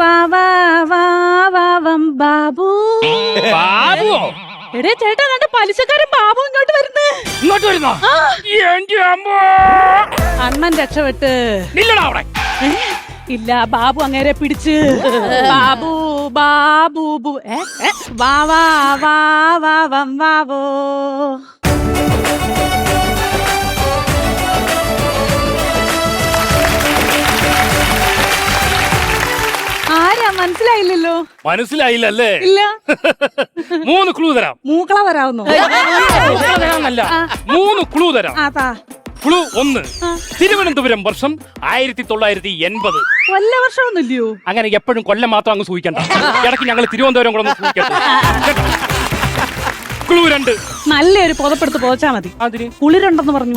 ബാബു ബാബുവോ? എടേ ചേട്ടാ കണ്ട പലിശക്കാരൻ ബാബു ഇങ്ങോട്ട് വരുന്നോ? എന്റെ അമ്മോ! അണ്ണൻ രക്ഷപ്പെട്ട്. നില്ലടാ അവിടെ. ഇല്ല, ബാബു അങ്ങേരെ പിടിച്ച്. ബാബു ബാബു ബാബോ. ആരാ മനസ്സിലായില്ലല്ലോ? മനസ്സിലായില്ലല്ലേ? ഇല്ല. 3 ക്ലൂ തരാം. മൂക്കള തരാവുന്നു. തരാന്നല്ല, 3 ക്ലൂ തരാം. ക്ലൂ 1, തിരുവനന്തപുരം വർഷം 1980. കൊല്ല വർഷമൊന്നുമില്ലയോ? അങ്ങനെ എപ്പോഴും കൊല്ലം മാത്രം അങ്ങ് സൂഹിക്കണ്ട, ഇടയ്ക്ക് ഞങ്ങൾ തിരുവനന്തപുരം കൂടെ ഒന്ന് സൂഹിക്കട്ടെ. ക്ലൂ 2, നല്ലൊരു പുതപ്പെടുത്ത് പോച്ചാ മതി. അതിന് കുളിരുണ്ടെന്ന് പറഞ്ഞു.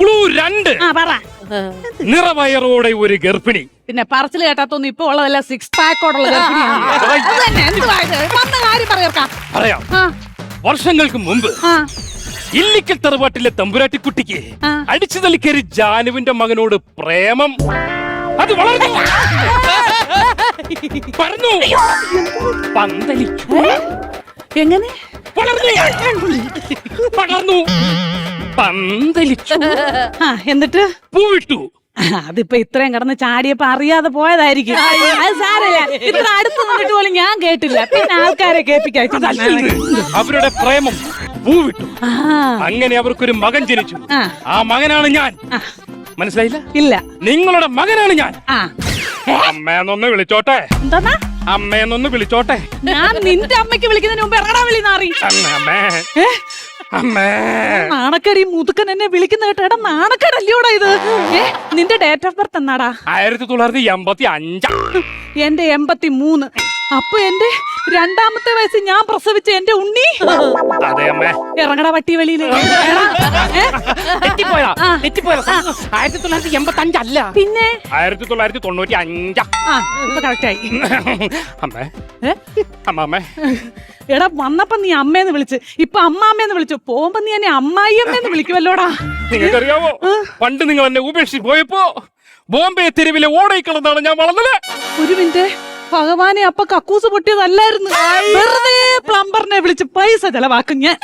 ക്ലൂ 2, നിറവയറോടെ ഒരു ഗർഭിണി. പിന്നെ പറച്ചിൽ കേട്ടാത്തൊന്നും ഇപ്പൊ ഉള്ളതല്ല, 6 പാക്കോടുള്ള ഗർഭിണിയാണ്. പറയാം. വർഷങ്ങൾക്ക് മുമ്പ് ഇല്ലിക്കൽ തറവാട്ടിലെ തമ്പുരാട്ടിക്കുട്ടിക്ക് അടിച്ചു തളിക്കേറി ജാനുവിന്റെ മകനോട് പ്രേമം. അത് വളർന്നു, പറഞ്ഞു, പന്തലിച്ചു. എങ്ങനെ വളർന്നു, പന്തലിച്ചു. എന്നിട്ട് പൂവിട്ടു. അതിപ്പോ ഇത്രയും കിടന്ന് ചാടിയപ്പോ അറിയാതെ പോയതായിരിക്കും. അത് സാരല്ല, ഇത്ര അടുത്ത് നിന്നിട്ട് പോലും ഞാൻ കേട്ടില്ല. പിന്നെ ആൾക്കാരെ കേൾപ്പിക്കാൻ. അവരുടെ പ്രേമം പൂവിട്ടു. അങ്ങനെ അവർക്കൊരു മകൻ ജനിച്ചു. ആ മകനാണ് ഞാൻ. മനസ്സിലായില്ല? ഇല്ല. നിങ്ങളുടെ മകനാണ് ഞാൻ. അമ്മേന്നൊന്ന് വിളിച്ചോട്ടെ. എന്താ? അമ്മേന്നൊന്ന് വിളിച്ചോട്ടെ. ഞാൻ നിന്റെ അമ്മയ്ക്ക് വിളിക്കുന്നതിന് മുമ്പ് ഇറങ്ങടാ വിളി നാറി. നാണക്കേട്, ഈ മുതുക്കൻ എന്നെ വിളിക്കുന്ന കേട്ടോ. നാണക്കേടല്ലോടാ ഇത്. നിന്റെ ഡേറ്റ് ഓഫ് ബർത്ത് എന്നാടാ? 1985. എന്റെ 83. അപ്പൊ എന്റെ 2ാമത്തെ വയസ്സ് ഞാൻ പ്രസവിച്ച എന്റെ ഉണ്ണി. അതെ അമ്മേ. ഇറങ്ങടാ വട്ടി വെളിയില്. 1985 അല്ല, പിന്നെ 1995. ഇപ്പൊ കറക്റ്റായി. അമ്മേ, അമ്മേ. എടാ, വന്നപ്പോ നീ അമ്മേന്ന് വിളിച്ച്, ഇപ്പൊ അമ്മാമ്മേന്ന് വിളിച്ചു. പോകുമ്പോ നീ എന്നെ അമ്മായിയമ്മേന്ന് വിളിക്കുമല്ലോടാ. നിങ്ങൾക്കറിയാവോ, പണ്ട് നിങ്ങൾ എന്നെ ഉപേക്ഷിച്ച് പോയപ്പോ ബോംബെ തെരുവിലെ ഓടയിക്കളന്നാണ് ഞാൻ വളർന്നത്. ഒരു മിനിറ്റ്, ഭഗവാനെ, അപ്പൊ കക്കൂസ് പൊട്ടിയതല്ലായിരുന്നു. വെറുതെ പ്ലംബറിനെ വിളിച്ച് പൈസ ചെലവാക്കും ഞാൻ.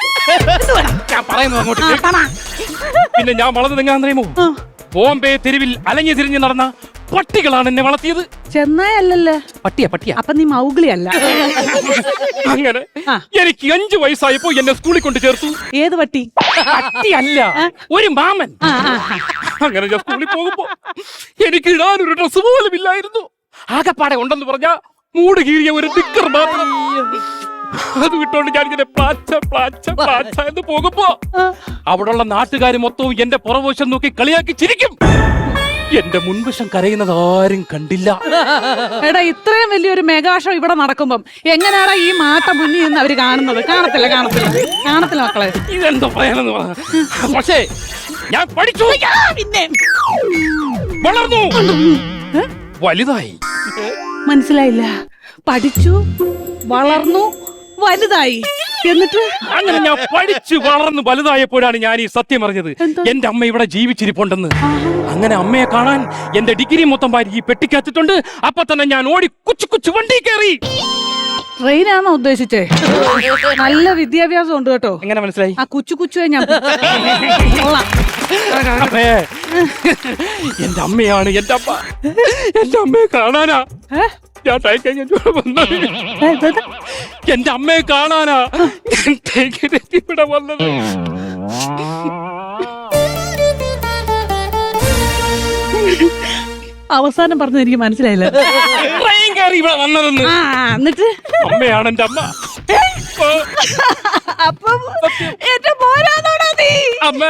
പറയുന്നത് അങ്ങോട്ട്. പിന്നെ ഞാൻ വളർന്നത് എങ്ങനെയാണെന്നറിയുമോ? ബോംബെ തെരുവിൽ അലഞ്ഞു തിരിഞ്ഞ് നടന്ന പട്ടികളാണ് എന്നെ വളർത്തിയത്. ചെന്നായല്ലേ? പട്ടിയ. അപ്പൊ നീ മൗഗ്ലി അല്ല. അങ്ങനെ എനിക്ക് 5 വയസ്സായപ്പോ എന്നെ സ്കൂളിൽ കൊണ്ട് ചേർത്തു. ഏത് പട്ടി? പട്ടിയല്ല, ഒരു മാമൻ. അങ്ങനെ ഞാൻ സ്കൂളിൽ പോകുമ്പോ എനിക്ക് ഇടാനൊരു ഡ്രസ് പോലും ഇല്ലായിരുന്നു. ആകപ്പാടെ ഉണ്ടെന്ന് പറഞ്ഞ മൂട് കീറിയ ഒരു നിക്കർ മാത്രം. അത് വിട്ടോണ്ട് ഞാൻ ഇങ്ങനെ പ്ലാച്ച എന്ന് പോകുമ്പോ അവിടെയുള്ള നാട്ടുകാർ മൊത്തവും എന്റെ പുറവശം നോക്കി കളിയാക്കി ചിരിക്കും. എന്റെ മുൻവശം കരയുന്നത് ആരും കണ്ടില്ല. എടാ, ഇത്രയും വലിയൊരു മെഗാഷോ ഇവിടെ നടക്കുമ്പം എങ്ങനെയാടാ ഈ മാട്ട മുന്നിൽ നിന്ന് അവര് കാണുന്നത്? കാണത്തില്ല മക്കളെ. ഇതെന്തോ പറയാനെന്ന് പറഞ്ഞ. പക്ഷേ ഞാൻ പഠിച്ചു, പിന്നെ വളർന്നു, വലുതായി. മനസ്സിലായില്ല. പഠിച്ചു, വളർന്നു, വലുതായി. എന്നിട്ട് അങ്ങനെ ഞാൻ പഠിച്ചു വളർന്നു വലുതായപ്പോഴാണ് ഞാൻ ഈ സത്യം അറിഞ്ഞത്. എന്റെ അമ്മ ഇവിടെ ജീവിച്ചിരിപ്പുണ്ടെന്ന്. അങ്ങനെ അമ്മയെ കാണാൻ എന്റെ ഡിഗ്രി മൊത്തം വാരി ഈ പെട്ടിക്കത്തിട്ടുണ്ട്. അപ്പൊ തന്നെ ഞാൻ ഓടി കുച്ചു വണ്ടി കയറി. ട്രെയിനാണോ ഉദ്ദേശിച്ചേ? നല്ല വിദ്യാഭ്യാസം ഉണ്ട് കേട്ടോ. എങ്ങനെ മനസ്സിലായി? ആ കുച്ചു ഞാൻ എന്റെ അമ്മയാണ് എന്റെ അമ്മ. എന്റെ അമ്മയെ കാണാനാ ഞാൻ എന്റെ അമ്മയെ കാണാനാ ഇവിടെ വന്നത്. അവസാനം പറഞ്ഞത് എനിക്ക് മനസ്സിലായില്ല. ട്രെയിൻ കയറി ഇവിടെ വന്നതെന്ന്. എന്നിട്ട് അമ്മയാണ് എന്റെ അമ്മ. അപ്പം എന്റെ മോനാണോടാ നീ? അമ്മ.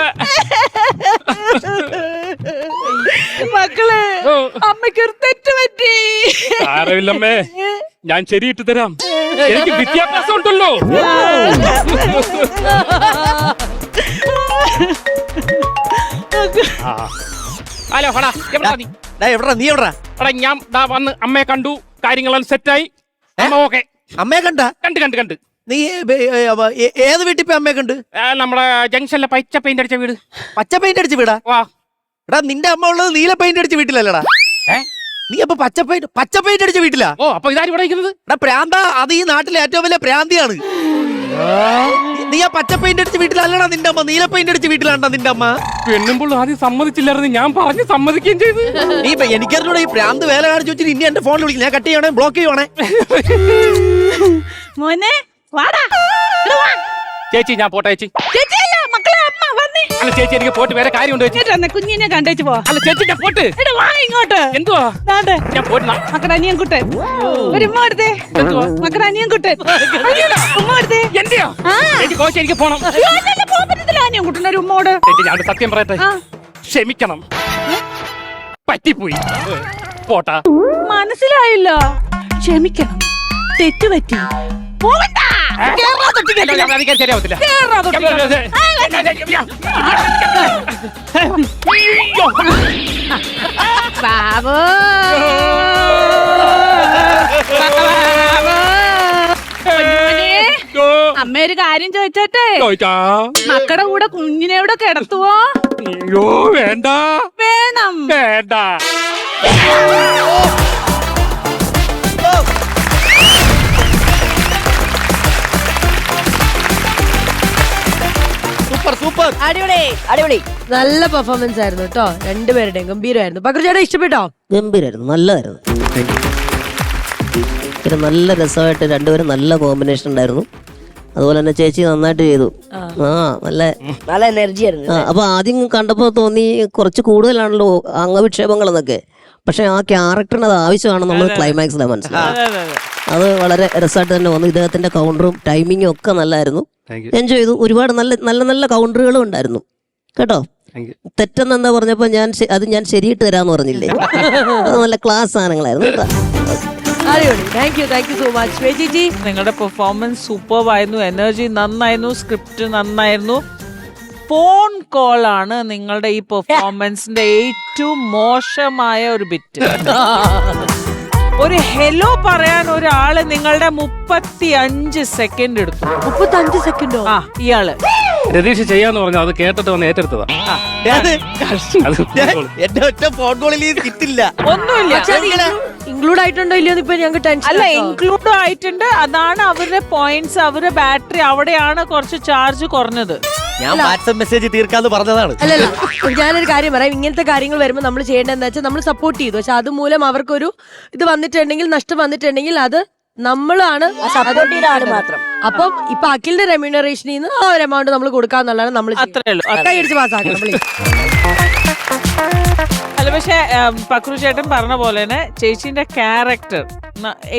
മക്കളെ, അമ്മയ്ക്കൊരു തെറ്റ് പറ്റി. സാരമില്ലമ്മേ, ഞാൻ ശരിയിട്ട് തരാം. എനിക്ക് വിദ്യാഭ്യാസം ഉണ്ടല്ലോ. ഹലോ, ഹടാ, എവിടാ നീ? നീ എവിടാ? എടാ, ഞാൻ വന്ന് അമ്മയെ കണ്ടു, കാര്യങ്ങളെല്ലാം സെറ്റായി. ഓക്കെ, അമ്മയെ കണ്ട? കണ്ട്. നീ ഏത് വീട്ടിൽ പോയി അമ്മയെ കണ്ട്? നമ്മുടെ ജംഗ്ഷനിലെ പച്ച പെയിന്റ് അടിച്ച വീട്. പച്ച പെയിന്റ് അടിച്ച വീടാ? വാ. എടാ, നിന്റെ അമ്മ ഉള്ളത് നീല പെയിന്റ് അടിച്ച വീട്ടിലല്ലടാ. നീ അപ്പൊ പച്ചപ്പൈറ്റ് അടിച്ച വീട്ടിലാ? ഓ അപ്പൊ ഇതാരും ഇവിടെ ഇരിക്കുന്നത്? എടാ പ്രാന്ത, അത് ഈ നാട്ടിലെ ഏറ്റവും വലിയ പ്രാന്തിയാണ്. നീ ആ പച്ചപ്പൈന്റ് അടിച്ച വീട്ടിലല്ലടാ നിന്റെ അമ്മ, നീല പെയിന്റ് അടിച്ച വീട്ടിലാണ്ടാ നിന്റെ അമ്മ. പെണ്ണുമ്പോൾ ആദ്യം സമ്മതിച്ചില്ലായിരുന്നു, ഞാൻ പറഞ്ഞ് സമ്മതിക്കുകയും ചെയ്തു. നീ ഇപ്പൊ എനിക്കറിഞ്ഞൂടെ ഈ പ്രാന്ത് വേല കാണിച്ചു വെച്ചിട്ട് ഇനി എന്റെ ഫോണിൽ വിളിക്കും, ഞാൻ കട്ട് ചെയ്യണേ, ബ്ലോക്ക് ചെയ്യുവാണേ. മോനെ വാടാ, ഇവിടെ വാ. ചേച്ചി ഞാൻ പോട്ടെ ചേച്ചി. ചേച്ചിയല്ല, മക്കളെ അമ്മ വന്നേ. അല്ല ചേച്ചി എനിക്ക് പോട്ട് വേറെ കാര്യമുണ്ട് ചേച്ചി. ചേട്ടാ എന്നാ കുഞ്ഞിനെ കണ്ടേച്ച് പോ. അല്ല ചേച്ചി ഞാൻ പോട്ട്. എടാ വാ ഇങ്ങോട്ട്. എന്തുവാ? ദാണ്ടെ. ഞാൻ പോട്ടില്ല. മക്കളുടെ അനിയൻ കുട്ടൻ ഒരു ഉമ്മ എടുത്തേ. മക്കളുടെ അനിയൻ കുട്ടൻ ഉമ്മ എടുത്തേ. എന്റെയോ? ആ. എനിക്ക് കോശി എനിക്ക് പോണം. അയ്യോ, അല്ലല്ല, പോകാൻ പറ്റത്തില്ല. അനിയൻ കുട്ടൻ ഒരു ഉമ്മോട്. ചേച്ചി ഞാൻ സത്യം പറയട്ടെ, ആ. ക്ഷമിക്കണം, പറ്റിപ്പോയി, പോട്ടാ. മനസ്സിലായില്ല. ക്ഷമിക്കണം, തെറ്റുപറ്റി. പോകണ്ട. കേറാ തൊട്ടിക്കല്ലേ. ശരിയാവത്തില്ല. കേറാ തൊട്ടിക്കല്ലേ. ബാബു. അമ്മ ഒരു കാര്യം ചോദിച്ചോട്ടെ, മക്കളുടെ കൂടെ കുഞ്ഞിനെ ഇവിടെ കിടത്തുവോ? അയ്യോ വേണ്ട വേണം. വേണ്ട. സൂപ്പർ സൂപ്പർ, അടിപൊളി അടിപൊളി, നല്ല പെർഫോമൻസ് ആയിരുന്നു കേട്ടോ, രണ്ടുപേരുടെയും ഗംഭീരമായിരുന്നു. പക്രുചേട്ടാ ഇഷ്ടപ്പെട്ടോ? ഗംഭീരായിരുന്നു, നല്ലതായിരുന്നു. പിന്നെ നല്ല രസമായിട്ട് രണ്ടുപേരും നല്ല കോമ്പിനേഷൻ ഉണ്ടായിരുന്നു. അതുപോലെ തന്നെ ചേച്ചി നന്നായിട്ട് ചെയ്തു. നല്ല എനർജി ആയിരുന്നു. അപ്പൊ ആദ്യം കണ്ടപ്പോൾ തോന്നി കുറച്ച് കൂടുതലാണല്ലോ അംഗവിക്ഷേപങ്ങൾ എന്നൊക്കെ, പക്ഷെ ആ ക്യാരക്ടറിന് അത് ആവശ്യമാണെന്ന് നമ്മൾ ക്ലൈമാക്സിലാണ് മനസ്സിലായത്. അത് വളരെ രസമായിട്ട് തന്നെ വന്നു. ഇദ്ദേഹത്തിന്റെ കൗണ്ടറും ടൈമിങ്ങും ഒക്കെ നല്ലായിരുന്നു. എൻജോയ് ചെയ്തു. ഒരുപാട് നല്ല നല്ല നല്ല കൗണ്ടറുകളും ഉണ്ടായിരുന്നു കേട്ടോ. തെറ്റെന്നെന്താ പറഞ്ഞപ്പോ ഞാൻ ശരിയിട്ട് തരാന്ന് പറഞ്ഞില്ലേ, അത് നല്ല ക്ലാസ് സാധനങ്ങളായിരുന്നു കേട്ടോ. അടിപൊളി, താങ്ക് യു സോ മച്ച്. ചേച്ചി നിങ്ങളുടെ പെർഫോമൻസ് സൂപ്പർവായിരുന്നു, എനർജി നന്നായിരുന്നു, സ്ക്രിപ്റ്റ് നന്നായിരുന്നു. ഫോൺ കോൾ ആണ് നിങ്ങളുടെ ഈ പെർഫോമൻസിന്റെ ഏറ്റവും മോശമായ ഒരു ബിറ്റ്. ഒരു ഹെലോ പറയാൻ ഒരാള് നിങ്ങളുടെ 35 സെക്കൻഡ് എടുത്തു. 35 സെക്കൻഡോ? ആ, ഇയാള് രതീഷ് ചെയ്യാന്ന് പറഞ്ഞു, അത് കേട്ടിട്ട് വന്ന് ഏറ്റെടുത്തതാ. എന്റെ ഒറ്റ ഫോൺ കോളിൽ കിട്ടില്ല. ഒന്നുമില്ല. ഇൻക്ലൂഡ് ആയിട്ടുണ്ടോ ഇല്ലയോ ഇപ്പൊ ഞങ്ങൾക്ക് ടെൻഷൻ. അല്ല, ഇൻക്ലൂഡ് ആയിട്ടുണ്ട്. അതാണ് അവരുടെ പോയിന്റ്സ്, അവരുടെ ബാറ്ററി അവിടെയാണ് കുറച്ച് ചാർജ് കുറഞ്ഞത്. ഞാൻ വാട്സ്ആപ്പ് മെസ്സേജ് തീർക്കാന്ന് പറഞ്ഞതാണ്. അല്ലല്ല, ഞാനൊരു കാര്യം പറയാം. ഇങ്ങനത്തെ കാര്യങ്ങൾ വരുമ്പോൾ നമ്മൾ ചെയ്യേണ്ടതെന്ന് വെച്ചാൽ നമ്മൾ സപ്പോർട്ട് ചെയ്തു, പക്ഷെ അതുമൂലം അവർക്കൊരു ഇത് വന്നിട്ടുണ്ടെങ്കിൽ, നഷ്ടം വന്നിട്ടുണ്ടെങ്കിൽ അത് നമ്മളാണ് മാത്രം. അപ്പം ഇപ്പൊ അഖിലിന്റെ റെമ്യൂണറേഷനിൽ നിന്ന് ആ ഒരു എമൗണ്ട് നമ്മൾ കൊടുക്കാന്നുള്ളതാണ് നമ്മൾ അത്രേ ഉള്ളൂ. കൈയടിച്ച് പാസ്സാക്കണം. അല്ല, പക്ഷെ പക്രു ചേട്ടൻ പറഞ്ഞ പോലെ തന്നെ ചേച്ചിന്റെ ക്യാരക്ടർ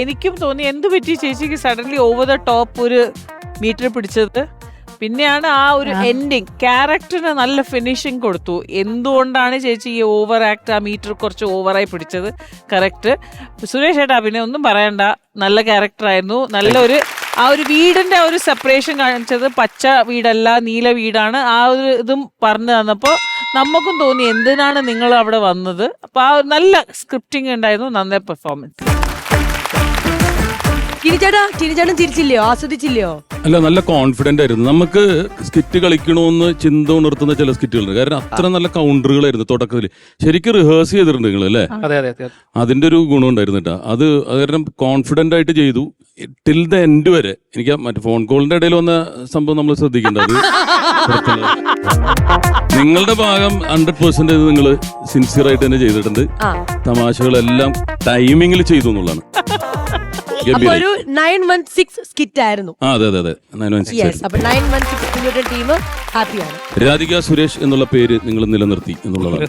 എനിക്കും തോന്നി, എന്ത് പറ്റി ചേച്ചിക്ക് സഡൻലി ഓവർ ദ ടോപ്പ് ഒരു മീറ്റർ പിടിച്ചത്. പിന്നെയാണ് ആ ഒരു എൻഡിങ്, ക്യാരക്ടറിന് നല്ല ഫിനിഷിങ് കൊടുത്തു. എന്തുകൊണ്ടാണ് ചേച്ചി ഈ ഓവർ ആക്ട്, ആ മീറ്റർ കുറച്ച് ഓവറായി പിടിച്ചത്? കറക്റ്റ്. സുരേഷ് ഏട്ടാ പിന്നെ ഒന്നും പറയണ്ട, നല്ല ക്യാരക്ടറായിരുന്നു. നല്ലൊരു ആ ഒരു വീടിന്റെ ആ ഒരു സെപ്പറേഷൻ കാണിച്ചത്, പച്ച വീടല്ല നീല വീടാണ്, ആ ഒരു ഇതും പറഞ്ഞു തന്നപ്പോൾ നമുക്കും തോന്നി എന്തിനാണ് നിങ്ങൾ അവിടെ വന്നത്. അപ്പൊ ആ നല്ല സ്ക്രിപ്റ്റിംഗ് ഉണ്ടായിരുന്നു, നന്നായി പെർഫോമൻസ്. ടിനിച്ചേട്ടൻ ചിരിച്ചില്ലയോ, ആസ്വദിച്ചില്ലയോ? അല്ല, നല്ല കോൺഫിഡന്റ് ആയിരുന്നു. നമുക്ക് സ്കിറ്റ് കളിക്കണമെന്ന് ചിന്ത ഉണർത്തുന്ന ചില സ്കിറ്റുകളുണ്ട്. കാരണം അത്ര നല്ല കൗണ്ടറുകളായിരുന്നു തുടക്കത്തിൽ. ശരിക്കും റിഹേഴ്സ് ചെയ്തിട്ടുണ്ട് നിങ്ങൾ അല്ലേ? അതെ അതെ അതെ. അതിന്റെ ഒരു ഗുണം ഉണ്ടായിരുന്നു കേട്ടോ. അത് കാരണം കോൺഫിഡന്റ് ആയിട്ട് ചെയ്തു ടിൽ ദ എൻഡ് വരെ. എനിക്ക് മറ്റേ ഫോൺ കോളിന്റെ ഇടയിൽ വന്ന സംഭവം നമ്മൾ ശ്രദ്ധിക്കേണ്ടത്, നിങ്ങളുടെ ഭാഗം 100% നിങ്ങൾ സിൻസിയർ ആയിട്ട് തന്നെ ചെയ്തിട്ടുണ്ട്. തമാശകളെല്ലാം ടൈമിങ്ങിൽ ചെയ്തു എന്നുള്ളതാണ്. ഒരു 916 സ്കിറ്റ് ആയിരുന്നു. അതെ അതെ അതെ, 916. അപ്പൊ 916 ടീം ഹാപ്പിയാണ്. രാധിക സുരേഷ് എന്നുള്ള പേര് നിങ്ങൾ നിലനിർത്തി എന്നുള്ളതാണ്.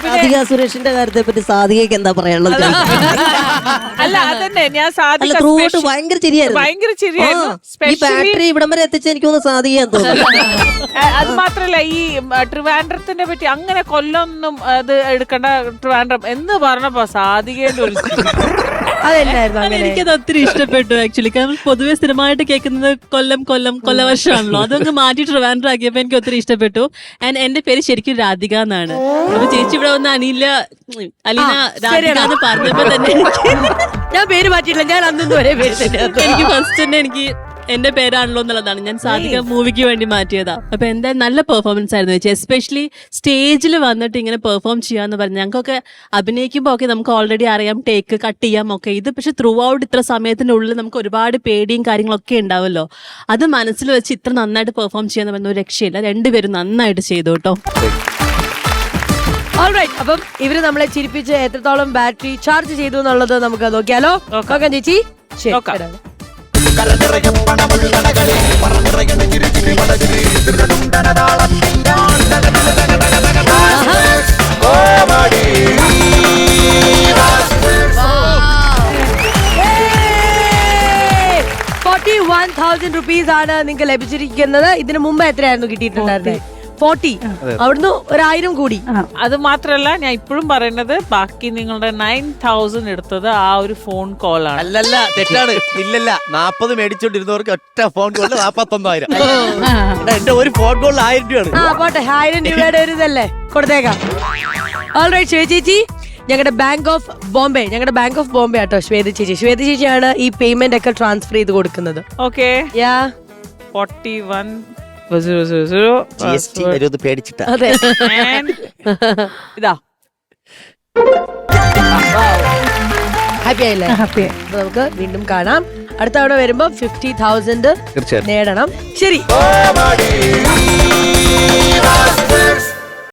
രാധിക സുരേഷിന്റെ കാര്യത്തെ പറ്റി സാധികയ്ക്ക് എന്താ പറയാനുള്ളത്? അല്ല അതന്നെ ഞാൻ ത്രൂഔട്ട് ഭയങ്കര ചിരിയായിരുന്നു. ഭയങ്കര ചിരിയായിരുന്നു. ഈ ബാറ്ററി ഇവിടം വരെ എത്തിച്ച് എനിക്കൊന്ന് സാധിക്കാൻ തോന്നുന്നു. അത് മാത്രല്ല, ഈ ട്രിവാൻഡ്രത്തിനെ പറ്റി അങ്ങനെ കൊല്ലൊന്നും അത് എടുക്കണ്ട, ട്രിവാൻഡ്രം എന്ന് പറഞ്ഞപ്പോ സാധികേണ്ട ഒരു എനിക്കത് ഒത്തിരി ഇഷ്ടപ്പെട്ടു ആക്ച്വലി. കാരണം പൊതുവെ സ്ഥിരമായിട്ട് കേൾക്കുന്നത് കൊല്ലവർഷമാണല്ലോ, അതൊന്ന് മാറ്റി ട്രിവാൻഡ്രം ആക്കിയപ്പോ എനിക്ക് ഒത്തിരി ഇഷ്ടപ്പെട്ടു. ആൻഡ് എന്റെ പേര് ശരിക്കും രാധിക എന്നാണ്. അപ്പൊ ചേച്ചി ഇവിടെ വന്ന് അലീന രാധിക എന്ന് പറഞ്ഞപ്പോ തന്നെ ഞാൻ പേര് മാറ്റിയില്ല, ഞാൻ അന്ന് വരെ പേര് തന്നെ. എനിക്ക് ഫസ്റ്റ് തന്നെ എനിക്ക് എന്റെ പേരാണല്ലോ എന്നുള്ളതാണ്. ഞാൻ സാധിക മൂവിക്ക് വേണ്ടി മാറ്റിയതാ. അപ്പൊ എന്തായാലും നല്ല പെർഫോമൻസ് ആയിരുന്നു ചേച്ചി. എസ്പെഷ്യലി സ്റ്റേജിൽ വന്നിട്ട് ഇങ്ങനെ പെർഫോം ചെയ്യാന്ന് പറഞ്ഞു. ഞങ്ങൾക്കൊക്കെ അഭിനയിക്കുമ്പോൾ ഒക്കെ നമുക്ക് ഓൾറെഡി അറിയാം ടേക്ക് കട്ട് ചെയ്യാം ഒക്കെ. ഇത് പക്ഷെ ത്രൂ ഔട്ട് ഇത്ര സമയത്തിന്റെ ഉള്ളിൽ നമുക്ക് ഒരുപാട് പേടിയും കാര്യങ്ങളൊക്കെ ഉണ്ടാവുമല്ലോ. അത് മനസ്സിൽ വെച്ച് ഇത്ര നന്നായിട്ട് പെർഫോം ചെയ്യാന്ന് പറഞ്ഞ ഒരു രക്ഷയില്ല. രണ്ടുപേരും നന്നായിട്ട് ചെയ്തു കേട്ടോ. ഓൾറൈറ്റ്, അപ്പം ഇവര് നമ്മളെ ചിരിപ്പിച്ച് എത്രത്തോളം ബാറ്ററി ചാർജ് ചെയ്തു എന്നുള്ളത് നമുക്ക് നോക്കിയാലോ. നോക്കാം ചേച്ചി. ശരി. ₹41,000 ആണ് നിങ്ങൾക്ക് ലഭിച്ചിരിക്കുന്നത്. ഇതിനു മുമ്പ് എത്രയായിരുന്നു കിട്ടിയിട്ടുണ്ടായിരുന്നത്? 40. അവിടുന്ന് 1,000 കൂടി. അത് മാത്രല്ല ഞാൻ ഇപ്പോഴും പറയുന്നത് ബാക്കി നിങ്ങളുടെ 9,000 എടുത്തത് ആ ഒരു ഫോൺ കോൾ ആണ്. അല്ലല്ല, തെറ്റാണ്. ഇല്ലല്ല, 40 മേടിച്ചോണ്ടിരുന്നവർക്ക് ഒറ്റ ഫോൺ കോളിൽ 41,000. എന്റെ ഒരു ഫോൺ കോളിൽ 1000 രൂപയാണ്. പോട്ടെ, 1000 രൂപയുടെ ഒരു ഇതല്ലേ, കൊടുത്തേക്കാം. ഓൾറൈറ്റ് ശ്വേത ചേച്ചി, ഞങ്ങളുടെ ബാങ്ക് ഓഫ് ബോംബെ ആട്ടോ ശ്വേത ചേച്ചിയാണ് ഈ പേയ്മെന്റ് ഒക്കെ ട്രാൻസ്ഫർ ചെയ്ത് കൊടുക്കുന്നത്. ഓക്കെ, യാ 41,000 GST വരുമെന്ന് പേടിച്ചിട്ടാ. അതെ. ഇതാ ഹാപ്പി ആയില്ലേ? ഹാപ്പി. അപ്പൊ നമുക്ക് വീണ്ടും കാണാം. അടുത്ത തവണ വരുമ്പോ 50,000 തീർച്ചയായും നേടണം. ശരി.